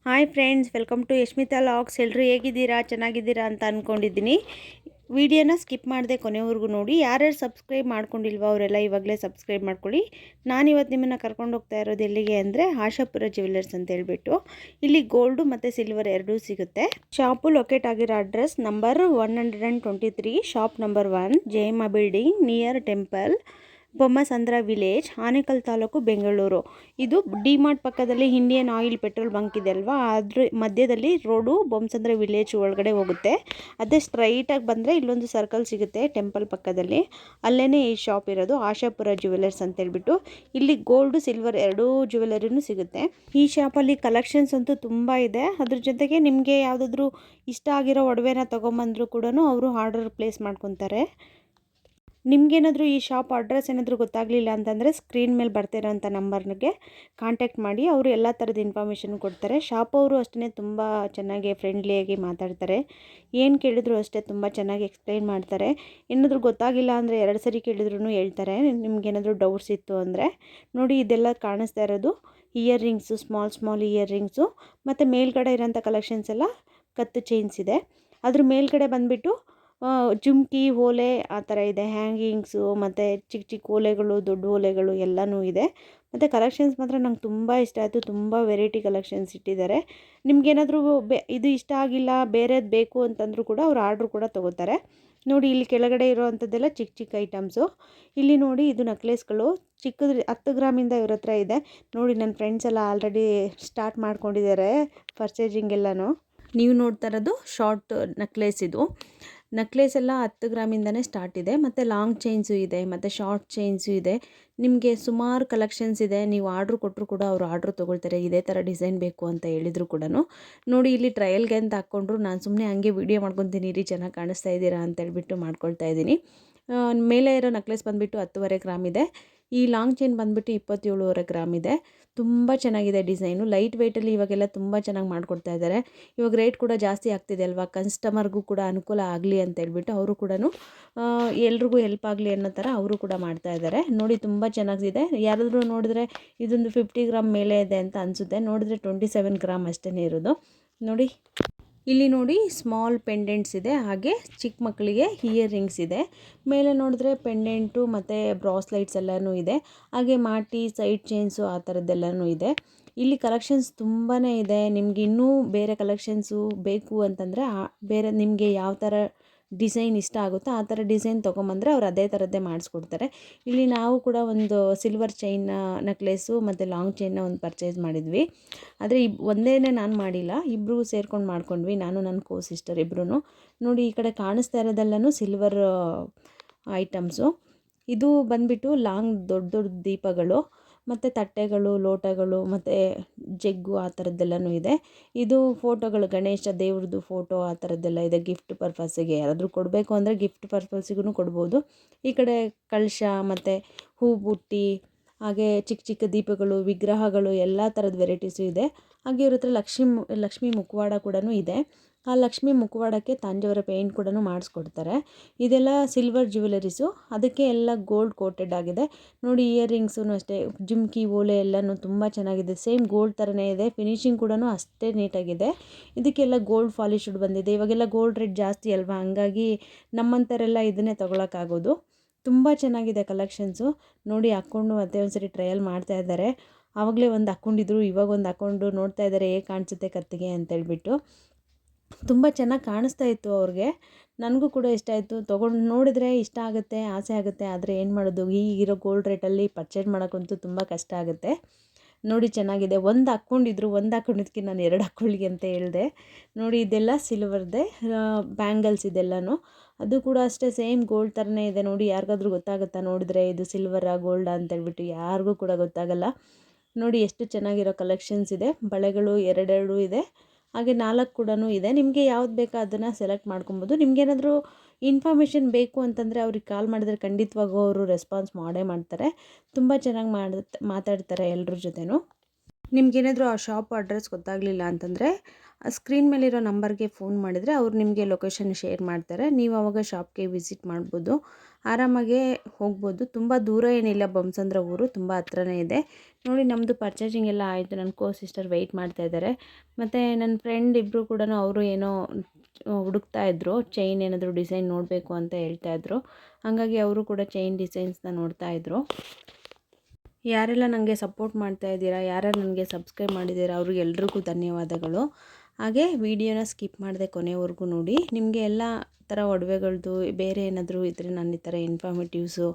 Hi friends, welcome to Yashmita logs. ಎಲ್ಲರೂ ಹೇಗಿದ್ದೀರಾ? ಚೆನ್ನಾಗಿದ್ದೀರಾ ಅಂತ ಅಂದ್ಕೊಂಡಿದ್ದೀನಿ. ವಿಡಿಯೋನ ಸ್ಕಿಪ್ ಮಾಡದೆ ಕೊನೆವರೆಗೂ ನೋಡಿ. ಯಾರ್ಯಾರು ಸಬ್ಸ್ಕ್ರೈಬ್ ಮಾಡ್ಕೊಂಡಿಲ್ವೋ ಅವರೆಲ್ಲ ಇವಾಗಲೇ ಸಬ್ಸ್ಕ್ರೈಬ್ ಮಾಡ್ಕೊಳ್ಳಿ. ನಾನಿವತ್ತು ನಿಮ್ಮನ್ನು ಕರ್ಕೊಂಡು ಹೋಗ್ತಾ ಇರೋದು ಎಲ್ಲಿಗೆ ಅಂದರೆ ಆಶಾಪುರ ಜ್ಯುವೆಲ್ಲರ್ಸ್ ಅಂತ ಹೇಳ್ಬಿಟ್ಟು. ಇಲ್ಲಿ ಗೋಲ್ಡು ಮತ್ತು ಸಿಲ್ವರ್ ಎರಡೂ ಸಿಗುತ್ತೆ. ಶಾಪು ಲೊಕೇಟ್ ಆಗಿರೋ address number 123, shop number 1, Jayamma building, near temple, Bommasandra village, Anekal taluk, Bengaluru. ಇದು ಡಿಮಾರ್ಟ್ ಪಕ್ಕದಲ್ಲಿ ಇಂಡಿಯನ್ ಆಯಿಲ್ ಪೆಟ್ರೋಲ್ ಬಂಕ್ ಇದೆ ಅಲ್ವಾ, ಅದ್ರ ಮಧ್ಯದಲ್ಲಿ ರೋಡು ಬೊಮ್ಮಸಂದ್ರ ವಿಲೇಜ್ ಒಳಗಡೆ ಹೋಗುತ್ತೆ. ಅದೇ ಸ್ಟ್ರೈಟಾಗಿ ಬಂದರೆ ಇಲ್ಲೊಂದು ಸರ್ಕಲ್ ಸಿಗುತ್ತೆ ಟೆಂಪಲ್ ಪಕ್ಕದಲ್ಲಿ, ಅಲ್ಲೇ ಈ ಶಾಪ್ ಇರೋದು, ಆಶಾಪುರ ಜ್ಯುವೆಲ್ಲರ್ಸ್ ಅಂತ ಹೇಳ್ಬಿಟ್ಟು. ಇಲ್ಲಿ ಗೋಲ್ಡು ಸಿಲ್ವರ್ ಎರಡೂ ಜ್ಯುವೆಲ್ಲರಿನೂ ಸಿಗುತ್ತೆ. ಈ ಶಾಪಲ್ಲಿ ಕಲೆಕ್ಷನ್ಸ್ ಅಂತೂ ತುಂಬ ಇದೆ. ಅದ್ರ ಜೊತೆಗೆ ನಿಮಗೆ ಯಾವುದಾದ್ರೂ ಇಷ್ಟ ಆಗಿರೋ ಒಡವೆನ ತೊಗೊಂಬಂದರೂ ಕೂಡ ಅವರು ಆರ್ಡರ್ ಪ್ಲೇಸ್ ಮಾಡ್ಕೊತಾರೆ. ನಿಮಗೇನಾದರೂ ಈ ಶಾಪ್ ಅಡ್ರೆಸ್ ಏನಾದರೂ ಗೊತ್ತಾಗಲಿಲ್ಲ ಅಂತಂದರೆ ಸ್ಕ್ರೀನ್ ಮೇಲೆ ಬರ್ತಿರೋಂಥ ನಂಬರ್ಗೆ ಕಾಂಟ್ಯಾಕ್ಟ್ ಮಾಡಿ. ಅವರು ಎಲ್ಲ ಥರದ ಇನ್ಫಾರ್ಮೇಷನ್ ಕೊಡ್ತಾರೆ. ಶಾಪ್ ಅವರು ಅಷ್ಟೇ ತುಂಬ ಚೆನ್ನಾಗಿ ಫ್ರೆಂಡ್ಲಿಯಾಗಿ ಮಾತಾಡ್ತಾರೆ. ಏನು ಕೇಳಿದ್ರು ಅಷ್ಟೇ ತುಂಬ ಚೆನ್ನಾಗಿ ಎಕ್ಸ್ಪ್ಲೈನ್ ಮಾಡ್ತಾರೆ. ಏನಾದರೂ ಗೊತ್ತಾಗಿಲ್ಲ ಅಂದರೆ 2 ಸರಿ ಕೇಳಿದ್ರು ಹೇಳ್ತಾರೆ. ನಿಮಗೇನಾದರೂ ಡೌಟ್ಸ್ ಇತ್ತು ಅಂದರೆ ನೋಡಿ, ಇದೆಲ್ಲ ಕಾಣಿಸ್ತಾ ಇರೋದು year rings, small year rings, ಮತ್ತು ಮೇಲ್ಗಡೆ ಇರೋಂಥ ಕಲೆಕ್ಷನ್ಸ್ ಎಲ್ಲ ಕತ್ತು ಚೈನ್ಸ್ ಇದೆ. ಅದ್ರ ಮೇಲ್ಗಡೆ ಬಂದುಬಿಟ್ಟು ಜುಮ್ಕಿ, ಓಲೆ ಆ ಥರ ಇದೆ, ಹ್ಯಾಂಗಿಂಗ್ಸು, ಮತ್ತು ಚಿಕ್ಕ ಓಲೆಗಳು, ದೊಡ್ಡ ಓಲೆಗಳು ಎಲ್ಲನೂ ಇದೆ. ಮತ್ತು ಕಲೆಕ್ಷನ್ಸ್ ಮಾತ್ರ ನಂಗೆ ತುಂಬ ಇಷ್ಟ ಆಯಿತು. ತುಂಬ ವೆರೈಟಿ ಕಲೆಕ್ಷನ್ಸ್ ಇಟ್ಟಿದ್ದಾರೆ. ನಿಮಗೇನಾದರೂ ಇದು ಇಷ್ಟ ಆಗಿಲ್ಲ, ಬೇರೆದು ಬೇಕು ಅಂತಂದರೂ ಕೂಡ ಅವ್ರು ಆರ್ಡ್ರ್ ಕೂಡ ತೊಗೋತಾರೆ. ನೋಡಿ, ಇಲ್ಲಿ ಕೆಳಗಡೆ ಇರೋವಂಥದ್ದೆಲ್ಲ ಚಿಕ್ಕ ಐಟಮ್ಸು. ಇಲ್ಲಿ ನೋಡಿ, ಇದು ನೆಕ್ಲೆಸ್ಗಳು ಚಿಕ್ಕದು 10 ಗ್ರಾಮಿಂದ ಇವ್ರ ಹತ್ರ ಇದೆ. ನೋಡಿ, ನನ್ನ ಫ್ರೆಂಡ್ಸ್ ಎಲ್ಲ ಆಲ್ರೆಡಿ ಸ್ಟಾರ್ಟ್ ಮಾಡ್ಕೊಂಡಿದ್ದಾರೆ ಪರ್ಚೇಸಿಂಗ್ ಎಲ್ಲನೂ. ನೀವು ನೋಡ್ತಾ ಇರೋದು ಶಾರ್ಟ್ ನೆಕ್ಲೆಸ್. ಇದು ನೆಕ್ಲೆಸ್ ಎಲ್ಲ 10 ಗ್ರಾಮಿಂದನೇ ಸ್ಟಾರ್ಟ್ ಇದೆ. ಮತ್ತು ಲಾಂಗ್ ಚೈನ್ಸು ಇದೆ, ಮತ್ತು ಶಾರ್ಟ್ ಚೈನ್ಸು ಇದೆ. ನಿಮಗೆ ಸುಮಾರು ಕಲೆಕ್ಷನ್ಸ್ ಇದೆ. ನೀವು ಆರ್ಡ್ರ್ ಕೊಟ್ಟರು ಕೂಡ ಅವರು ಆರ್ಡ್ರ್ ತೊಗೊಳ್ತಾರೆ, ಇದೇ ಥರ ಡಿಸೈನ್ ಬೇಕು ಅಂತ ಹೇಳಿದ್ರು ಕೂಡ. ನೋಡಿ, ಇಲ್ಲಿ ಟ್ರಯಲ್ಗೆ ಅಂತ ಹಾಕ್ಕೊಂಡ್ರು. ನಾನು ಸುಮ್ಮನೆ ಹಂಗೆ ವೀಡಿಯೋ ಮಾಡ್ಕೊತೀನಿ ರೀ, ಚೆನ್ನಾಗಿ ಕಾಣಿಸ್ತಾ ಇದ್ದೀರಾ ಅಂತ ಹೇಳ್ಬಿಟ್ಟು ಮಾಡ್ಕೊಳ್ತಾ ಇದ್ದೀನಿ. ಮೇಲೆ ಇರೋ ನೆಕ್ಲೆಸ್ ಬಂದುಬಿಟ್ಟು 10.5 ಗ್ರಾಮ್ ಇದೆ. ಈ ಲಾಂಗ್ ಚೈನ್ ಬಂದುಬಿಟ್ಟು 27.5 ಗ್ರಾಮ್ ಇದೆ. ತುಂಬ ಚೆನ್ನಾಗಿದೆ ಡಿಸೈನು. ಲೈಟ್ ವೆಯ್ಟಲ್ಲಿ ಇವಾಗೆಲ್ಲ ತುಂಬ ಚೆನ್ನಾಗಿ ಮಾಡಿಕೊಡ್ತಾ ಇದ್ದಾರೆ. ಇವಾಗ ರೇಟ್ ಕೂಡ ಜಾಸ್ತಿ ಆಗ್ತಿದೆ ಅಲ್ವಾ, ಕಸ್ಟಮರ್ಗೂ ಕೂಡ ಅನುಕೂಲ ಆಗಲಿ ಅಂತ ಹೇಳ್ಬಿಟ್ಟು ಅವರು ಕೂಡ ಎಲ್ರಿಗೂ ಹೆಲ್ಪ್ ಆಗಲಿ ಅನ್ನೋ ಥರ ಅವರು ಕೂಡ ಮಾಡ್ತಾ ಇದ್ದಾರೆ. ನೋಡಿ, ತುಂಬ ಚೆನ್ನಾಗಿದೆ. ಯಾರಾದರೂ ನೋಡಿದ್ರೆ ಇದೊಂದು 50 ಗ್ರಾಮ್ ಮೇಲೆ ಇದೆ ಅಂತ ಅನಿಸುತ್ತೆ. ನೋಡಿದ್ರೆ 27 ಗ್ರಾಮ್ ಅಷ್ಟೇ ಇರೋದು. ನೋಡಿ, ಇಲ್ಲಿ ನೋಡಿ, ಸ್ಮಾಲ್ ಪೆಂಡೆಂಟ್ಸ್ ಇದೆ, ಹಾಗೆ ಚಿಕ್ಕ ಮಕ್ಕಳಿಗೆ ಇಯರ್ ರಿಂಗ್ಸ್ ಇದೆ. ಮೇಲೆ ನೋಡಿದ್ರೆ ಪೆಂಡೆಂಟು ಮತ್ತು ಬ್ರಾಸ್ಲೈಟ್ಸ್ ಎಲ್ಲನೂ ಇದೆ. ಹಾಗೆ ಮಾಟಿ, ಸೈಡ್ ಚೈನ್ಸು ಆ ಥರದ್ದೆಲ್ಲನೂ ಇದೆ. ಇಲ್ಲಿ ಕಲೆಕ್ಷನ್ಸ್ ತುಂಬಾ ಇದೆ. ನಿಮ್ಗೆ ಇನ್ನೂ ಬೇರೆ ಕಲೆಕ್ಷನ್ಸು ಬೇಕು ಅಂತಂದರೆ ಬೇರೆ ನಿಮಗೆ ಯಾವ ಥರ ಡಿಸೈನ್ ಇಷ್ಟ ಆಗುತ್ತೋ ಆ ಥರ ಡಿಸೈನ್ ತೊಗೊಂಬಂದರೆ ಅವ್ರು ಅದೇ ಥರದ್ದೇ ಮಾಡಿಸ್ಕೊಡ್ತಾರೆ. ಇಲ್ಲಿ ನಾವು ಕೂಡ ಒಂದು ಸಿಲ್ವರ್ ಚೈನ್ ನೆಕ್ಲೆಸ್ಸು ಮತ್ತು ಲಾಂಗ್ ಚೈನ್ನ ಒಂದು ಪರ್ಚೇಸ್ ಮಾಡಿದ್ವಿ. ಆದರೆ ಒಂದೇ ನಾನು ಮಾಡಿಲ್ಲ, ಇಬ್ಬರು ಸೇರ್ಕೊಂಡು ಮಾಡ್ಕೊಂಡ್ವಿ, ನಾನು ನನ್ನ ಕೋ ಸಿಸ್ಟರ್ ಇಬ್ಬರೂ. ನೋಡಿ, ಈ ಕಡೆ ಕಾಣಿಸ್ತಾ ಇರೋದೆಲ್ಲನೂ ಸಿಲ್ವರ್ ಐಟಮ್ಸು. ಇದು ಬಂದುಬಿಟ್ಟು ಲಾಂಗ್ ದೊಡ್ಡ ದೀಪಗಳು, ಮತ್ತು ತಟ್ಟೆಗಳು, ಲೋಟಗಳು, ಮತ್ತು ಜಗ್ಗು ಆ ಥರದ್ದೆಲ್ಲನೂ ಇದೆ. ಇದು ಫೋಟೋಗಳು, ಗಣೇಶ ದೇವ್ರದ್ದು ಫೋಟೋ ಆ ಥರದ್ದೆಲ್ಲ ಇದೆ. ಗಿಫ್ಟ್ ಪರ್ಪಸ್ಸಿಗೆ ಯಾರಾದರೂ ಕೊಡಬೇಕು ಅಂದರೆ ಗಿಫ್ಟ್ ಪರ್ಪಸ್ಸಿಗೂ ಕೊಡ್ಬೋದು. ಈ ಕಡೆ ಕಳಶ ಮತ್ತು ಹೂ ಬುಟ್ಟಿ, ಹಾಗೆ ಚಿಕ್ಕ ದೀಪಗಳು, ವಿಗ್ರಹಗಳು, ಎಲ್ಲ ಥರದ ವೆರೈಟೀಸು ಇದೆ. ಹಾಗೆ ಇವ್ರ ಹತ್ರ ಲಕ್ಷ್ಮಿ ಮುಖವಾಡ ಕೂಡ ಇದೆ. ಆ ಲಕ್ಷ್ಮಿ ಮುಖವಾಡಕ್ಕೆ ತಾಂಜಾವರ ಪೇಂಟ್ ಕೂಡ ಮಾಡಿಸ್ಕೊಡ್ತಾರೆ. ಇದೆಲ್ಲ ಸಿಲ್ವರ್ ಜ್ಯುವೆಲರೀಸು, ಅದಕ್ಕೆ ಎಲ್ಲ ಗೋಲ್ಡ್ ಕೋಟೆಡ್ ಆಗಿದೆ. ನೋಡಿ, ಇಯರ್ ರಿಂಗ್ಸೂ ಅಷ್ಟೇ, ಜುಮ್ಕಿ, ಓಲೆ ಎಲ್ಲನೂ ತುಂಬ ಚೆನ್ನಾಗಿದೆ. ಸೇಮ್ ಗೋಲ್ಡ್ ಥರನೇ ಇದೆ. ಫಿನಿಶಿಂಗ್ ಕೂಡ ಅಷ್ಟೇ ನೀಟಾಗಿದೆ. ಇದಕ್ಕೆಲ್ಲ ಗೋಲ್ಡ್ ಪಾಲಿಶ್ಡ್ ಬಂದಿದೆ. ಇವಾಗೆಲ್ಲ ಗೋಲ್ಡ್ ರೇಟ್ ಜಾಸ್ತಿ ಅಲ್ವಾ, ಹಂಗಾಗಿ ನಮ್ಮಂಥವರೆಲ್ಲ ಇದನ್ನೇ ತೊಗೊಳಕ್ಕಾಗೋದು. ತುಂಬ ಚೆನ್ನಾಗಿದೆ ಕಲೆಕ್ಷನ್ಸು. ನೋಡಿ, ಹಾಕ್ಕೊಂಡು ಮತ್ತೆ ಒಂದ್ಸರಿ ಟ್ರಯಲ್ ಮಾಡ್ತಾ ಇದ್ದಾರೆ. ಆವಾಗಲೇ ಒಂದು ಹಾಕ್ಕೊಂಡಿದ್ರು, ಇವಾಗ ಒಂದು ಹಾಕ್ಕೊಂಡು ನೋಡ್ತಾ ಇದ್ದಾರೆ ಹೇಗೆ ಕಾಣಿಸುತ್ತೆ ಕತ್ತಿಗೆ ಅಂತೇಳ್ಬಿಟ್ಟು. ತುಂಬ ಚೆನ್ನಾಗಿ ಕಾಣಿಸ್ತಾ ಇತ್ತು ಅವ್ರಿಗೆ. ನನಗೂ ಕೂಡ ಇಷ್ಟ ಆಯಿತು. ತೊಗೊಂಡು ನೋಡಿದರೆ ಇಷ್ಟ ಆಗುತ್ತೆ, ಆಸೆ ಆಗುತ್ತೆ. ಆದರೆ ಏನು ಮಾಡೋದು, ಈಗಿರೋ ಗೋಲ್ಡ್ ರೇಟಲ್ಲಿ ಪರ್ಚೇಸ್ ಮಾಡೋಕ್ಕಂತೂ ತುಂಬ ಕಷ್ಟ ಆಗುತ್ತೆ. ನೋಡಿ, ಚೆನ್ನಾಗಿದೆ. ಒಂದು ಹಾಕ್ಕೊಂಡಿದ್ದಕ್ಕೆ ನಾನು 2 ಹಾಕ್ಕೊಳ್ಳಿ ಅಂತ ಹೇಳಿದೆ. ನೋಡಿ, ಇದೆಲ್ಲ ಸಿಲ್ವರ್ದೇ ಬ್ಯಾಂಗಲ್ಸ್ ಇದೆಲ್ಲನೂ. ಅದು ಕೂಡ ಅಷ್ಟೇ ಸೇಮ್ ಗೋಲ್ಡ್ ಥರನೇ ಇದೆ. ನೋಡಿ, ಯಾರಿಗಾದ್ರೂ ಗೊತ್ತಾಗುತ್ತಾ ನೋಡಿದ್ರೆ ಇದು ಸಿಲ್ವರಾ ಗೋಲ್ಡಾ ಅಂತೇಳ್ಬಿಟ್ಟು? ಯಾರಿಗೂ ಕೂಡ ಗೊತ್ತಾಗಲ್ಲ. ನೋಡಿ, ಎಷ್ಟು ಚೆನ್ನಾಗಿರೋ ಕಲೆಕ್ಷನ್ಸ್ ಇದೆ. ಬಳೆಗಳು 2 ಇದೆ, ಹಾಗೆ 4 ಕೂಡ ಇದೆ. ನಿಮಗೆ ಯಾವ್ದು ಬೇಕೋ ಅದನ್ನು ಸೆಲೆಕ್ಟ್ ಮಾಡ್ಕೊಬೋದು. ನಿಮಗೇನಾದರೂ ಇನ್ಫಾರ್ಮೇಷನ್ ಬೇಕು ಅಂತಂದರೆ ಅವ್ರಿಗೆ ಕಾಲ್ ಮಾಡಿದ್ರೆ ಖಂಡಿತವಾಗೂ ಅವರು ರೆಸ್ಪಾನ್ಸ್ ಮಾಡೇ ಮಾಡ್ತಾರೆ. ತುಂಬ ಚೆನ್ನಾಗಿ ಮಾತಾಡ್ತಾರೆ ಎಲ್ಲರ ಜೊತೆನೂ. ನಿಮಗೇನಾದರೂ ಆ ಶಾಪ್ ಅಡ್ರೆಸ್ ಗೊತ್ತಾಗಲಿಲ್ಲ ಅಂತಂದರೆ ಸ್ಕ್ರೀನ್ ಮೇಲಿರೋ ನಂಬರ್ಗೆ ಫೋನ್ ಮಾಡಿದರೆ ಅವ್ರು ನಿಮಗೆ ಲೊಕೇಶನ್ ಶೇರ್ ಮಾಡ್ತಾರೆ. ನೀವು ಆವಾಗ ಶಾಪ್ಗೆ ವಿಸಿಟ್ ಮಾಡ್ಬೋದು, ಆರಾಮಾಗೆ ಹೋಗ್ಬೋದು. ತುಂಬ ದೂರ ಏನಿಲ್ಲ, ಬೊಮ್ಮಸಂದ್ರ ಊರು ತುಂಬ ಹತ್ರನೇ ಇದೆ. ನೋಡಿ ನಮ್ಮದು ಪರ್ಚೇಸಿಂಗ್ ಎಲ್ಲ ಆಯಿತು. ನನ್ನ ಕೋ ಸಿಸ್ಟರ್ ವೆಯ್ಟ್ ಮಾಡ್ತಾಯಿದ್ದಾರೆ. ಮತ್ತು ನನ್ನ ಫ್ರೆಂಡ್ ಇಬ್ಬರು ಕೂಡ ಅವರು ಏನೋ ಹುಡುಕ್ತಾ ಇದ್ದರು, ಚೈನ್ ಏನಾದರೂ ಡಿಸೈನ್ ನೋಡಬೇಕು ಅಂತ ಹೇಳ್ತಾಯಿದ್ರು. ಹಾಗಾಗಿ ಅವರು ಕೂಡ ಚೈನ್ ಡಿಸೈನ್ಸ್ನ ನೋಡ್ತಾಯಿದ್ರು. ಯಾರೆಲ್ಲ ನನಗೆ ಸಪೋರ್ಟ್ ಮಾಡ್ತಾ ಇದ್ದೀರಾ, ಯಾರ್ಯಾರು ನನಗೆ ಸಬ್ಸ್ಕ್ರೈಬ್ ಮಾಡಿದ್ದೀರಾ ಅವ್ರಿಗೆಲ್ರಿಗೂ ಧನ್ಯವಾದಗಳು. ಹಾಗೆ ವಿಡಿಯೋನ ಸ್ಕಿಪ್ ಮಾಡದೆ ಕೊನೆವರೆಗೂ ನೋಡಿ. ನಿಮಗೆ ಎಲ್ಲ ಥರ ಒಡವೆಗಳದ್ದು ಬೇರೆ ಏನಾದರೂ ಇದ್ದರೆ ನಾನು ಈ ಥರ ಇನ್ಫಾರ್ಮೇಟಿವ್ಸು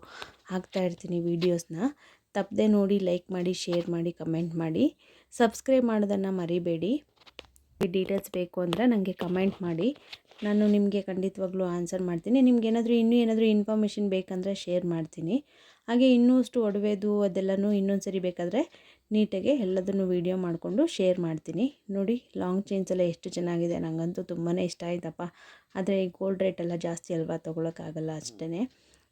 ಹಾಕ್ತಾಯಿರ್ತೀನಿ ವೀಡಿಯೋಸ್ನ. ತಪ್ಪದೆ ನೋಡಿ, ಲೈಕ್ ಮಾಡಿ, ಶೇರ್ ಮಾಡಿ, ಕಮೆಂಟ್ ಮಾಡಿ. ಸಬ್ಸ್ಕ್ರೈಬ್ ಮಾಡೋದನ್ನು ಮರಿಬೇಡಿ. ಡೀಟೇಲ್ಸ್ ಬೇಕು ಅಂದರೆ ನನಗೆ ಕಮೆಂಟ್ ಮಾಡಿ, ನಾನು ನಿಮಗೆ ಖಂಡಿತವಾಗ್ಲೂ ಆನ್ಸರ್ ಮಾಡ್ತೀನಿ. ನಿಮ್ಗೇನಾದರೂ ಏನಾದರೂ ಇನ್ಫಾರ್ಮೇಷನ್ ಬೇಕಂದರೆ ಶೇರ್ ಮಾಡ್ತೀನಿ. ಹಾಗೆ ಇನ್ನೂ ಒಡವೆದು ಅದೆಲ್ಲನೂ ಇನ್ನೊಂದು ಸರಿ ಬೇಕಾದರೆ ನೀಟಾಗಿ ಎಲ್ಲದನ್ನು ವೀಡಿಯೋ ಮಾಡಿಕೊಂಡು ಶೇರ್ ಮಾಡ್ತೀನಿ. ನೋಡಿ ಲಾಂಗ್ ಚೈನ್ಸ್ ಎಲ್ಲ ಎಷ್ಟು ಚೆನ್ನಾಗಿದೆ, ನನಗಂತೂ ತುಂಬಾ ಇಷ್ಟ ಆಯ್ತಪ್ಪ. ಆದರೆ ಈ ಗೋಲ್ಡ್ ರೇಟ್ ಎಲ್ಲ ಜಾಸ್ತಿ ಅಲ್ವಾ, ತೊಗೊಳಕ್ಕಾಗಲ್ಲ ಅಷ್ಟೇ.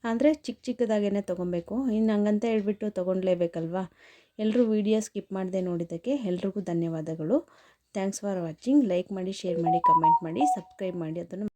ಅಂದರೆ ಚಿಕ್ಕದಾಗೇ ತೊಗೊಬೇಕು. ಇನ್ನು ಹಂಗಂತ ಹೇಳ್ಬಿಟ್ಟು ತೊಗೊಳ್ಲೇಬೇಕಲ್ವಾ. ಎಲ್ಲರೂ ವೀಡಿಯೋ ಸ್ಕಿಪ್ ಮಾಡದೆ ನೋಡಿದ್ದಕ್ಕೆ ಎಲ್ರಿಗೂ ಧನ್ಯವಾದಗಳು. Thanks for watching. ಲೈಕ್ ಮಾಡಿ, ಶೇರ್ ಮಾಡಿ, ಕಮೆಂಟ್ ಮಾಡಿ, ಸಬ್ಸ್ಕ್ರೈಬ್ ಮಾಡಿ. ಅದನ್ನು